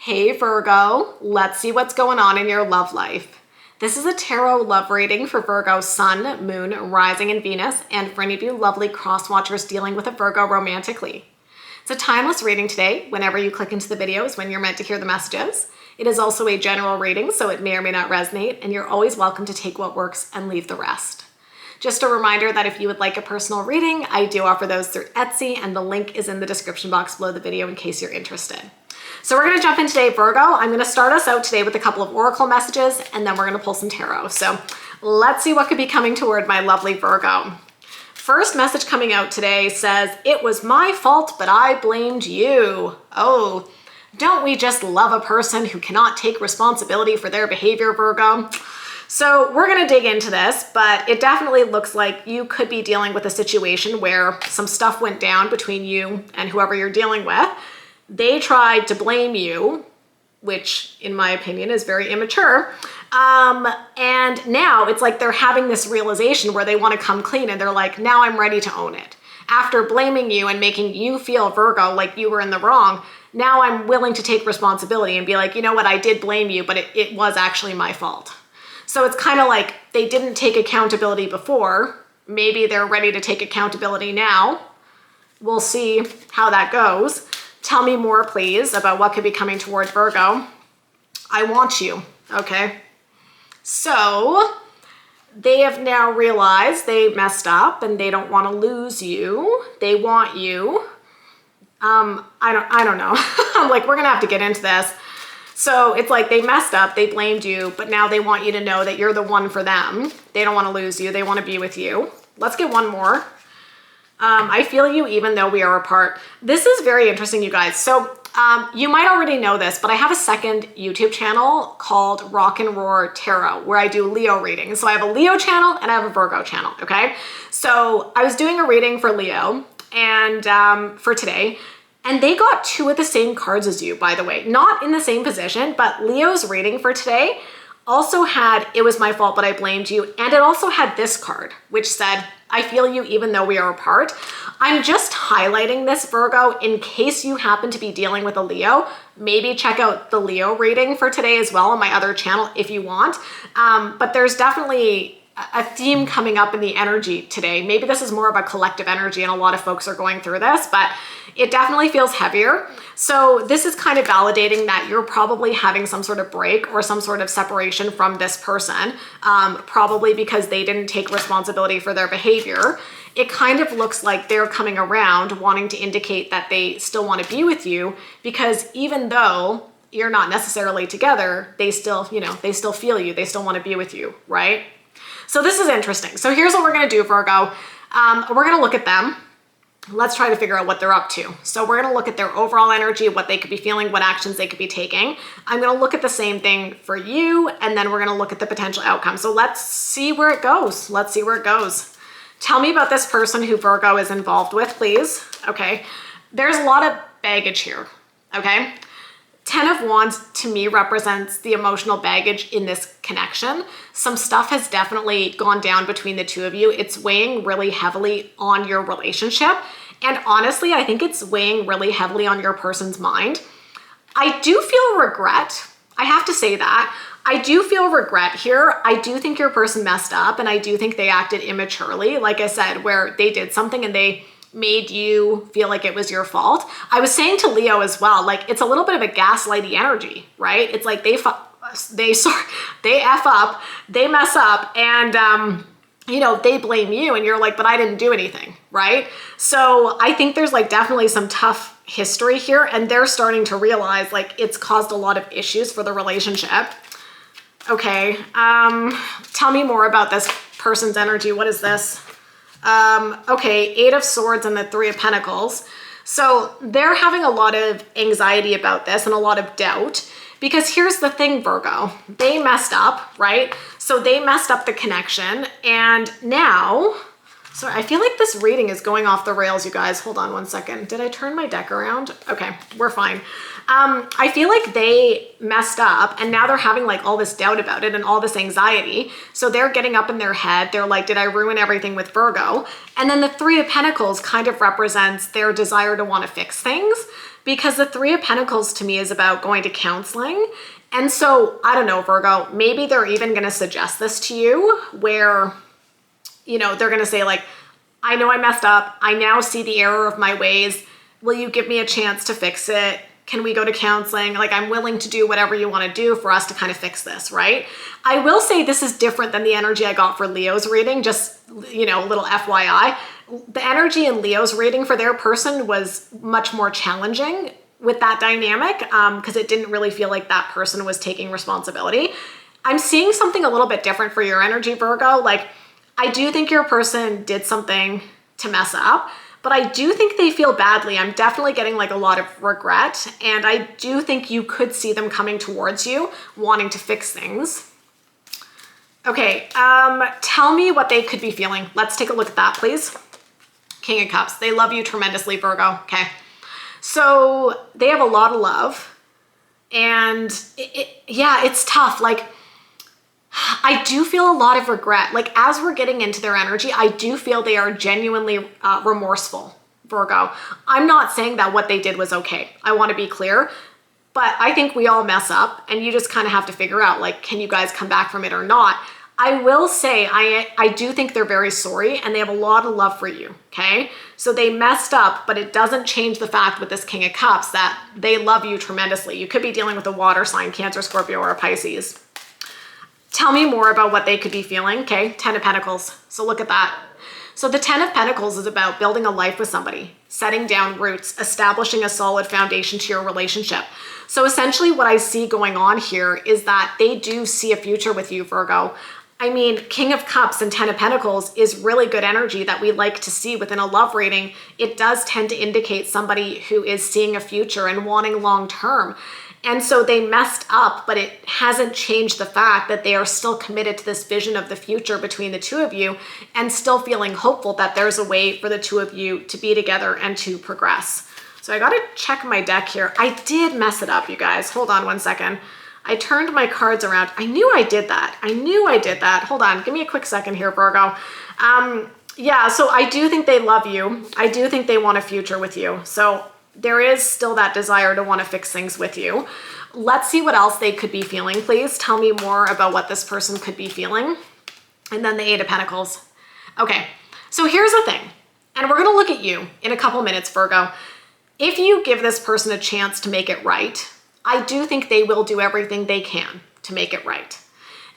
Hey Virgo, let's see what's going on in your love life. This is a tarot love reading for Virgo Sun, Moon, Rising, and Venus, and for any of you lovely cross-watchers dealing with a Virgo romantically. It's a timeless reading today. Whenever you click into the video is when you're meant to hear the messages. It is also a general reading, so it may or may not resonate, and you're always welcome to take what works and leave the rest. Just a reminder that if you would like a personal reading, I do offer those through Etsy, and the link is in the description box below the video in case you're interested. So we're going to jump in today, Virgo. I'm going to start us out today with a couple of oracle messages, and then we're going to pull some tarot. So let's see what could be coming toward my lovely Virgo. First message coming out today says, "It was my fault, but I blamed you." Oh, don't we just love a person who cannot take responsibility for their behavior, Virgo? So we're going to dig into this, but it definitely looks like you could be dealing with a situation where some stuff went down between you and whoever you're dealing with. They tried to blame you, which in my opinion is very immature. And now it's like they're having this realization where they want to come clean and they're like, now I'm ready to own it. After blaming you and making you feel, Virgo, like you were in the wrong, now I'm willing to take responsibility and be like, you know what, I did blame you, but it was actually my fault. So it's kind of like they didn't take accountability before. Maybe they're ready to take accountability now. We'll see how that goes. Tell me more, please, about what could be coming toward Virgo. I want you, okay? So they have now realized they messed up and they don't want to lose you. They want you. I don't know. I'm like, we're gonna have to get into this. So it's like they messed up, they blamed you, but now they want you to know that you're the one for them. They don't want to lose you, they want to be with you. Let's get one more. I feel you even though we are apart. This is very interesting, you guys. So you might already know this, but I have a second YouTube channel called Rock and Roar Tarot where I do Leo readings. So I have a Leo channel and I have a Virgo channel, okay? So I was doing a reading for Leo and for today, and they got two of the same cards as you, by the way. Not in the same position, but Leo's reading for today also had, "It was my fault, but I blamed you." And it also had this card, which said, "I feel you even though we are apart." I'm just highlighting this, Virgo, in case you happen to be dealing with a Leo. Maybe check out the Leo reading for today as well on my other channel if you want. But there's definitely a theme coming up in the energy today. Maybe this is more of a collective energy and a lot of folks are going through this, but it definitely feels heavier. So this is kind of validating that you're probably having some sort of break or some sort of separation from this person, probably because they didn't take responsibility for their behavior. It kind of looks like they're coming around wanting to indicate that they still want to be with you, because even though you're not necessarily together, they still, they still feel you. They still want to be with you, right? So this is interesting. So here's what we're going to do, Virgo. We're going to look at them. Let's try to figure out what they're up to. So we're going to look at their overall energy, what they could be feeling, what actions they could be taking. I'm going to look at the same thing for you, and then we're going to look at the potential outcome. So let's see where it goes. Let's see where it goes. Tell me about this person who Virgo is involved with, please. Okay. There's a lot of baggage here. Okay. 10 of Wands to me represents the emotional baggage in this connection. Some stuff has definitely gone down between the two of you. It's weighing really heavily on your relationship. And honestly, I think it's weighing really heavily on your person's mind. I do feel regret. I have to say that. I do feel regret here. I do think your person messed up, and I do think they acted immaturely, like I said, where they did something and they made you feel like it was your fault. I was saying to Leo as well, like it's a little bit of a gaslighty energy, right? It's like they F up, they mess up, and they blame you, and you're like, but I didn't do anything, right? So I think there's like definitely some tough history here, and they're starting to realize like it's caused a lot of issues for the relationship. Okay, tell me more about this person's energy. What is this? Okay, 8 of Swords and the 3 of Pentacles. So they're having a lot of anxiety about this and a lot of doubt, because here's the thing, Virgo, they messed up, right? So they messed up the connection, and now, sorry, I feel like this reading is going off the rails, you guys. Hold on one second. Did I turn my deck around? Okay, we're fine. I feel like they messed up and now they're having like all this doubt about it and all this anxiety. So they're getting up in their head. They're like, did I ruin everything with Virgo? And then the 3 of Pentacles kind of represents their desire to want to fix things. because the Three of Pentacles to me is about going to counseling. And so, I don't know, Virgo, maybe they're even going to suggest this to you where, you know, they're going to say like, I know I messed up. I now see the error of my ways. Will you give me a chance to fix it? Can we go to counseling? Like, I'm willing to do whatever you want to do for us to kind of fix this, right? I will say this is different than the energy I got for Leo's reading, just, you know, a little FYI. The energy in Leo's reading for their person was much more challenging with that dynamic because it didn't really feel like that person was taking responsibility. I'm seeing something a little bit different for your energy, Virgo. Like, I do think your person did something to mess up, but I do think they feel badly. I'm definitely getting like a lot of regret, and I do think you could see them coming towards you, wanting to fix things. Okay, tell me what they could be feeling. Let's take a look at that, please. King of Cups. They love you tremendously, Virgo. Okay. So they have a lot of love, and yeah, it's tough. Like, I do feel a lot of regret. Like, as we're getting into their energy, I do feel they are genuinely remorseful, Virgo. I'm not saying that what they did was okay. I want to be clear, but I think we all mess up, and you just kind of have to figure out, like, can you guys come back from it or not? I will say I do think they're very sorry, and they have a lot of love for you, okay? So they messed up, but it doesn't change the fact with this King of Cups that they love you tremendously. You could be dealing with a water sign, Cancer, Scorpio, or a Pisces. Tell me more about what they could be feeling, okay? 10 of Pentacles. So look at that. So the 10 of Pentacles is about building a life with somebody, setting down roots, establishing a solid foundation to your relationship. So essentially what I see going on here is that they do see a future with you, Virgo. I mean, King of Cups and 10 of Pentacles is really good energy that we like to see within a love reading. It does tend to indicate somebody who is seeing a future and wanting long term. And so they messed up, but it hasn't changed the fact that they are still committed to this vision of the future between the two of you and still feeling hopeful that there's a way for the two of you to be together and to progress. So I got to check my deck here. I did mess it up, you guys. Hold on one second. I turned my cards around. I knew I did that. I knew I did that. Hold on. Give me a quick second here, Virgo. Yeah, so I do think they love you. I do think they want a future with you. So there is still that desire to want to fix things with you. Let's see what else they could be feeling, please. Tell me more about what this person could be feeling. And then the 8 of Pentacles. Okay, so here's the thing. And we're going to look at you in a couple minutes, Virgo. If you give this person a chance to make it right, I do think they will do everything they can to make it right.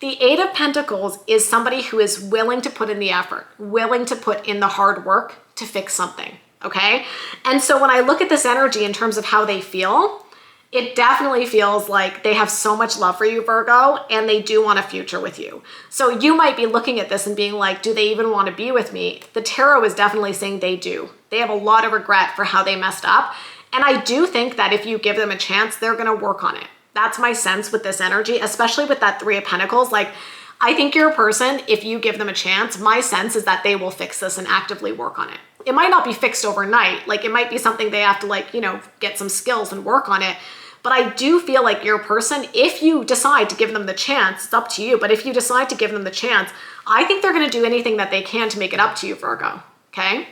The 8 of Pentacles is somebody who is willing to put in the effort, willing to put in the hard work to fix something, okay? And so when I look at this energy in terms of how they feel, it definitely feels like they have so much love for you, Virgo, and they do want a future with you. So you might be looking at this and being like, do they even want to be with me? The tarot is definitely saying they do. They have a lot of regret for how they messed up. And I do think that if you give them a chance, they're going to work on it. That's my sense with this energy, especially with that 3 of Pentacles. Like, I think you're a person, if you give them a chance, my sense is that they will fix this and actively work on it. It might not be fixed overnight. Like, it might be something they have to, like, you know, get some skills and work on it. But I do feel like you're a person, if you decide to give them the chance, it's up to you, but if you decide to give them the chance, I think they're going to do anything that they can to make it up to you, Virgo, okay?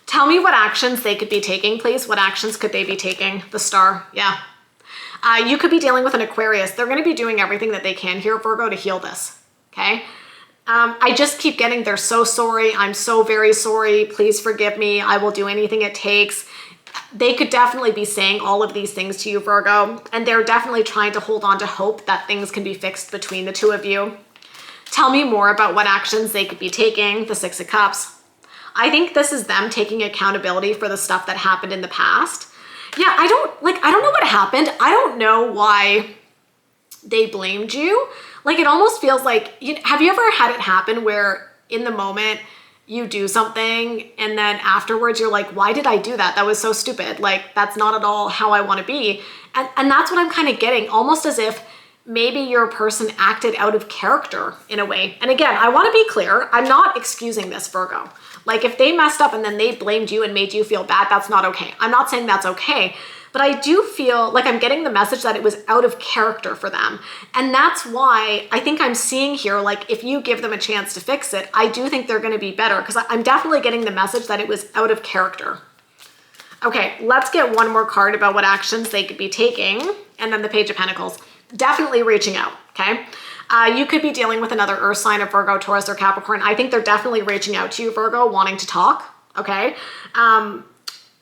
Tell me what actions they could be taking, please. What actions could they be taking? The Star, yeah. You could be dealing with an Aquarius. They're going to be doing everything that they can here, Virgo, to heal this, okay? I just keep getting, they're so sorry. I'm so very sorry. Please forgive me. I will do anything it takes. They could definitely be saying all of these things to you, Virgo, and they're definitely trying to hold on to hope that things can be fixed between the two of you. Tell me more about what actions they could be taking. The 6 of Cups. I think this is them taking accountability for the stuff that happened in the past. Yeah, I don't know what happened. I don't know why they blamed you. Like, it almost feels like, have you ever had it happen where in the moment you do something and then afterwards you're like, why did I do that? That was so stupid. Like, that's not at all how I want to be. And that's what I'm kind of getting, almost as if maybe your person acted out of character in a way. And again, I want to be clear. I'm not excusing this, Virgo. Like, if they messed up and then they blamed you and made you feel bad, that's not okay. I'm not saying that's okay, but I do feel like I'm getting the message that it was out of character for them. And that's why I think I'm seeing here, like, if you give them a chance to fix it, I do think they're going to be better, because I'm definitely getting the message that it was out of character. Okay, let's get one more card about what actions they could be taking. And then the Page of Pentacles. Definitely reaching out, okay? You could be dealing with another earth sign of Virgo, Taurus, or Capricorn. I think they're definitely reaching out to you, Virgo, wanting to talk, okay?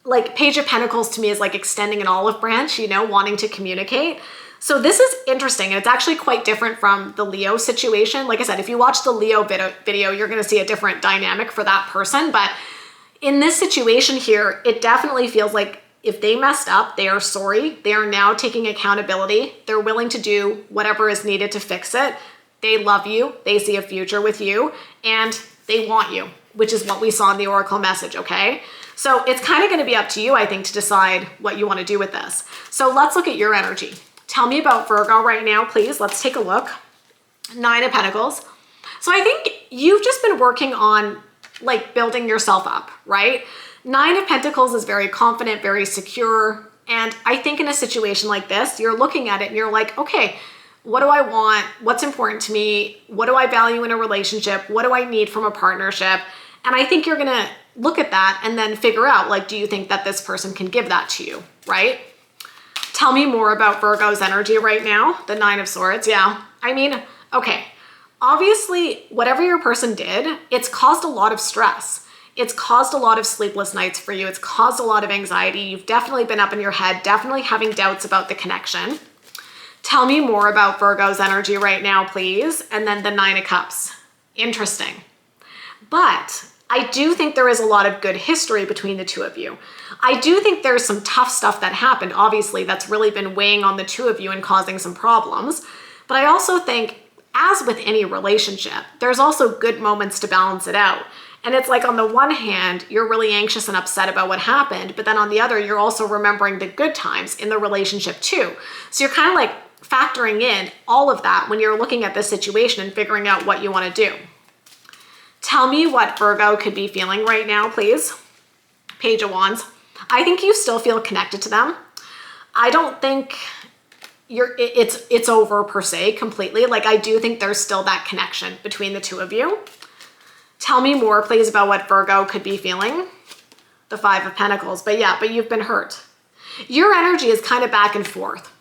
Like Page of Pentacles to me is like extending an olive branch, you know, wanting to communicate. So this is interesting, and it's actually quite different from the Leo situation. Like I said, if you watch the Leo video, you're going to see a different dynamic for that person. But in this situation here, it definitely feels like if they messed up, they are sorry. They are now taking accountability. They're willing to do whatever is needed to fix it. They love you. They see a future with you, and they want you, which is what we saw in the Oracle message, okay? So it's kind of going to be up to you, I think, to decide what you want to do with this. So let's look at your energy. Tell me about Virgo right now, please. Let's take a look. 9 of Pentacles. So I think you've just been working on like building yourself up, right? 9 of Pentacles is very confident, very secure. And I think in a situation like this, you're looking at it and you're like, okay, what do I want? What's important to me? What do I value in a relationship? What do I need from a partnership? And I think you're going to look at that and then figure out, like, do you think that this person can give that to you, right? Tell me more about Virgo's energy right now. The 9 of Swords. Yeah. I mean, okay. Obviously, whatever your person did, it's caused a lot of stress. It's caused a lot of sleepless nights for you. It's caused a lot of anxiety. You've definitely been up in your head, definitely having doubts about the connection. Tell me more about Virgo's energy right now, please. And then the 9 of Cups. Interesting. But I do think there is a lot of good history between the two of you. I do think there's some tough stuff that happened, obviously, that's really been weighing on the two of you and causing some problems. But I also think, as with any relationship, there's also good moments to balance it out. And it's like on the one hand, you're really anxious and upset about what happened, but then on the other, you're also remembering the good times in the relationship too. So you're kind of like factoring in all of that when you're looking at this situation and figuring out what you want to do. Tell me what Virgo could be feeling right now, please. Page of Wands. I think you still feel connected to them. I don't think it's over per se completely. Like I do think there's still that connection between the two of you. Tell me more, please, about what Virgo could be feeling. The 5 of Pentacles. But you've been hurt. Your energy is kind of back and forth.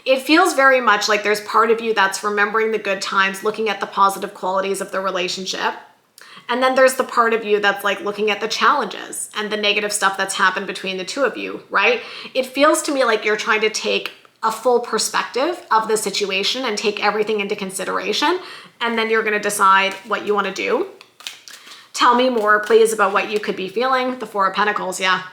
It feels very much like there's part of you that's remembering the good times, looking at the positive qualities of the relationship. And then there's the part of you that's like looking at the challenges and the negative stuff that's happened between the two of you, right? It feels to me like you're trying to take a full perspective of the situation and take everything into consideration. And then you're going to decide what you want to do. Tell me more, please, about what you could be feeling. The 4 of Pentacles, yeah.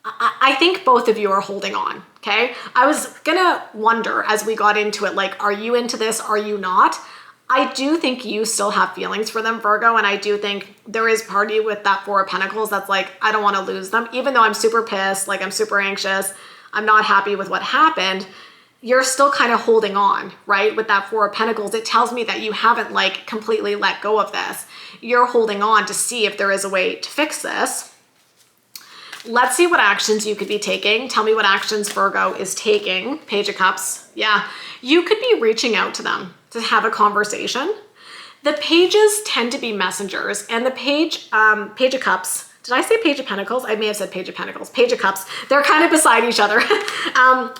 I think both of you are holding on, okay? I was going to wonder as we got into it, like, are you into this? Are you not? I do think you still have feelings for them, Virgo, and I do think there is part of you with that 4 of Pentacles that's like, I don't want to lose them. Even though I'm super pissed, like I'm super anxious, I'm not happy with what happened, you're still kind of holding on, right? With that 4 of Pentacles, it tells me that you haven't like completely let go of this. You're holding on to see if there is a way to fix this. Let's see what actions you could be taking. Tell me what actions Virgo is taking. Page of Cups. Yeah, you could be reaching out to them to have a conversation. The pages tend to be messengers, and the Page of Cups, did I say Page of Pentacles? I may have said Page of Pentacles. Page of Cups, they're kind of beside each other.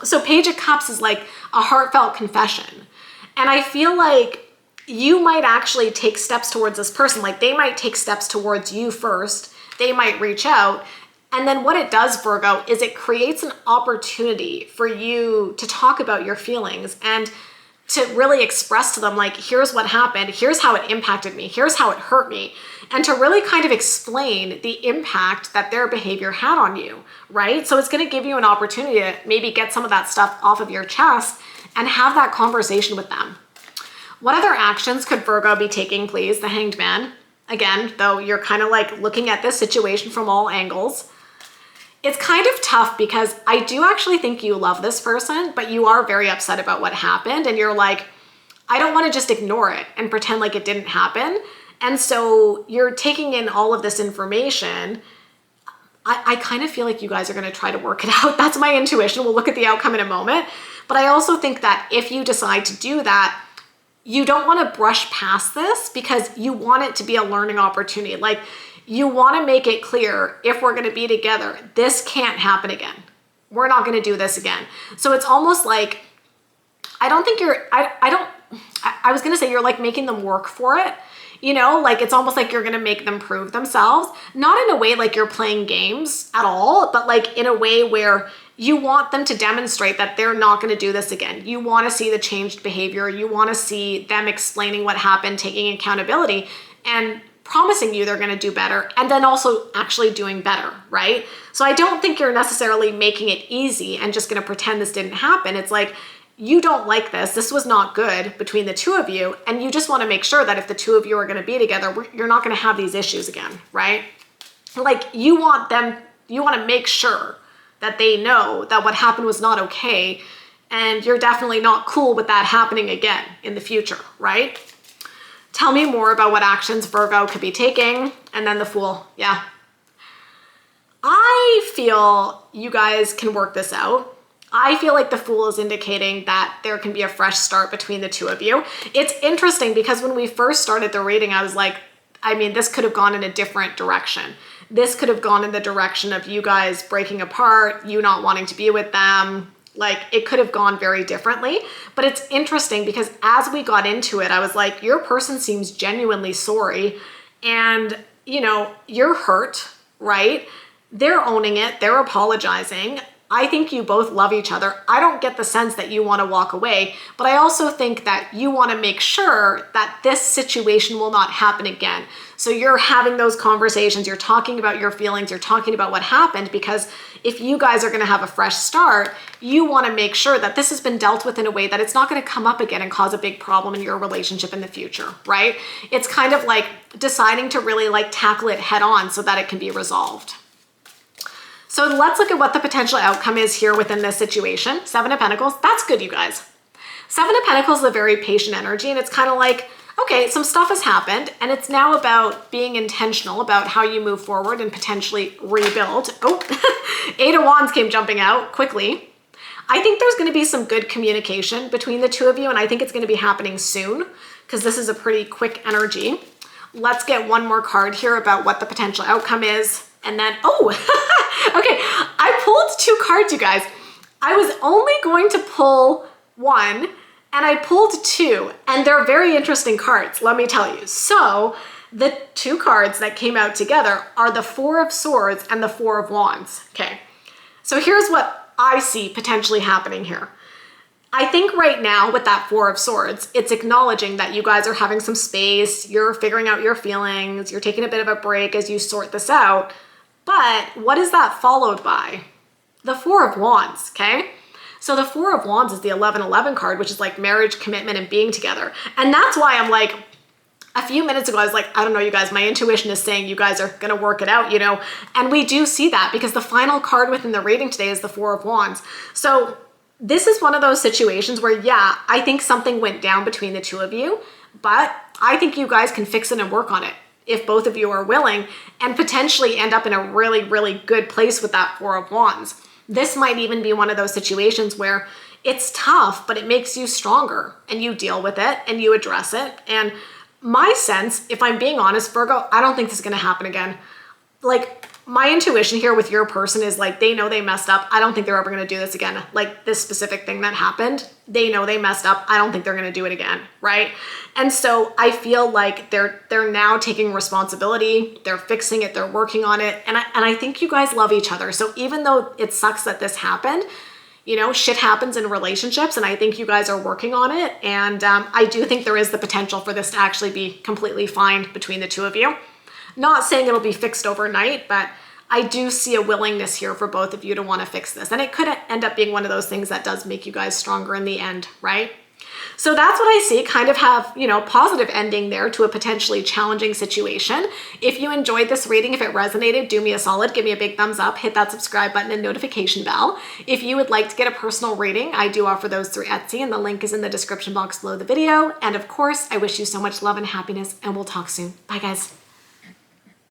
So Page of Cups is like a heartfelt confession. And I feel like you might actually take steps towards this person. Like they might take steps towards you first. They might reach out. And then what it does, Virgo, is it creates an opportunity for you to talk about your feelings and to really express to them, like, here's what happened, here's how it impacted me, here's how it hurt me, and to really kind of explain the impact that their behavior had on you, right? So it's going to give you an opportunity to maybe get some of that stuff off of your chest and have that conversation with them. What other actions could Virgo be taking, please? The Hanged Man. Again, though, you're kind of like looking at this situation from all angles. It's kind of tough because I do actually think you love this person, but you are very upset about what happened. And you're like, I don't want to just ignore it and pretend like it didn't happen. And so you're taking in all of this information. I kind of feel like you guys are going to try to work it out. That's my intuition. We'll look at the outcome in a moment. But I also think that if you decide to do that, you don't want to brush past this because you want it to be a learning opportunity. Like, you want to make it clear, if we're going to be together, this can't happen again. We're not going to do this again. So it's almost like, I don't think you're, I was going to say you're like making them work for it. You know, like it's almost like you're going to make them prove themselves, not in a way like you're playing games at all, but like in a way where you want them to demonstrate that they're not going to do this again. You want to see the changed behavior. You want to see them explaining what happened, taking accountability, and promising you they're going to do better, and then also actually doing better, right? So I don't think you're necessarily making it easy and just going to pretend this didn't happen. It's like, you don't like this. This was not good between the two of you. And you just want to make sure that if the two of you are going to be together, you're not going to have these issues again, right? Like you want to make sure that they know that what happened was not okay. And you're definitely not cool with that happening again in the future, right? Tell me more about what actions Virgo could be taking. And then the Fool. Yeah. I feel you guys can work this out. I feel like the Fool is indicating that there can be a fresh start between the two of you. It's interesting because when we first started the reading, I was like, I mean, this could have gone in a different direction. This could have gone in the direction of you guys breaking apart, you not wanting to be with them. Like it could have gone very differently. But it's interesting because as we got into it, I was like, your person seems genuinely sorry. And, you know, you're hurt, right? They're owning it. They're apologizing. I think you both love each other. I don't get the sense that you want to walk away, but I also think that you want to make sure that this situation will not happen again. So you're having those conversations, you're talking about your feelings, you're talking about what happened, because if you guys are going to have a fresh start, you want to make sure that this has been dealt with in a way that it's not going to come up again and cause a big problem in your relationship in the future, right? It's kind of like deciding to really like tackle it head on so that it can be resolved. So let's look at what the potential outcome is here within this situation. 7 of Pentacles, that's good, you guys. 7 of Pentacles is a very patient energy, and it's kind of like, okay, some stuff has happened, and it's now about being intentional about how you move forward and potentially rebuild. Oh, 8 of Wands came jumping out quickly. I think there's going to be some good communication between the two of you, and I think it's going to be happening soon because this is a pretty quick energy. Let's get one more card here about what the potential outcome is. And then, oh, okay, I pulled 2 cards, you guys. I was only going to pull 1, and I pulled 2, and they're very interesting cards, let me tell you. So the 2 cards that came out together are the 4 of Swords and the 4 of Wands. Okay, so here's what I see potentially happening here. I think right now with that 4 of Swords, it's acknowledging that you guys are having some space, you're figuring out your feelings, you're taking a bit of a break as you sort this out. But what is that followed by? The 4 of Wands, okay? So the 4 of Wands is the 11-11 card, which is like marriage, commitment, and being together. And that's why I'm like, a few minutes ago, I was like, I don't know, you guys, my intuition is saying you guys are going to work it out, you know? And we do see that because the final card within the reading today is the 4 of Wands. So this is one of those situations where, yeah, I think something went down between the two of you, but I think you guys can fix it and work on it if both of you are willing, and potentially end up in a really, really good place with that 4 of Wands. This might even be one of those situations where it's tough, but it makes you stronger and you deal with it and you address it. And my sense, if I'm being honest, Virgo, I don't think this is going to happen again. Like my intuition here with your person is like, they know they messed up. I don't think they're ever going to do this again. Like this specific thing that happened, they know they messed up. I don't think they're going to do it again, right? And so I feel like they're now taking responsibility. They're fixing it. They're working on it. And I think you guys love each other. So even though it sucks that this happened, you know, shit happens in relationships, and I think you guys are working on it. And I do think there is the potential for this to actually be completely fine between the two of you. Not saying it'll be fixed overnight, but I do see a willingness here for both of you to want to fix this. And it could end up being one of those things that does make you guys stronger in the end, right? So that's what I see, kind of have, you know, positive ending there to a potentially challenging situation. If you enjoyed this reading, if it resonated, do me a solid, give me a big thumbs up, hit that subscribe button and notification bell. If you would like to get a personal reading, I do offer those through Etsy, and the link is in the description box below the video. And of course, I wish you so much love and happiness, and we'll talk soon. Bye guys.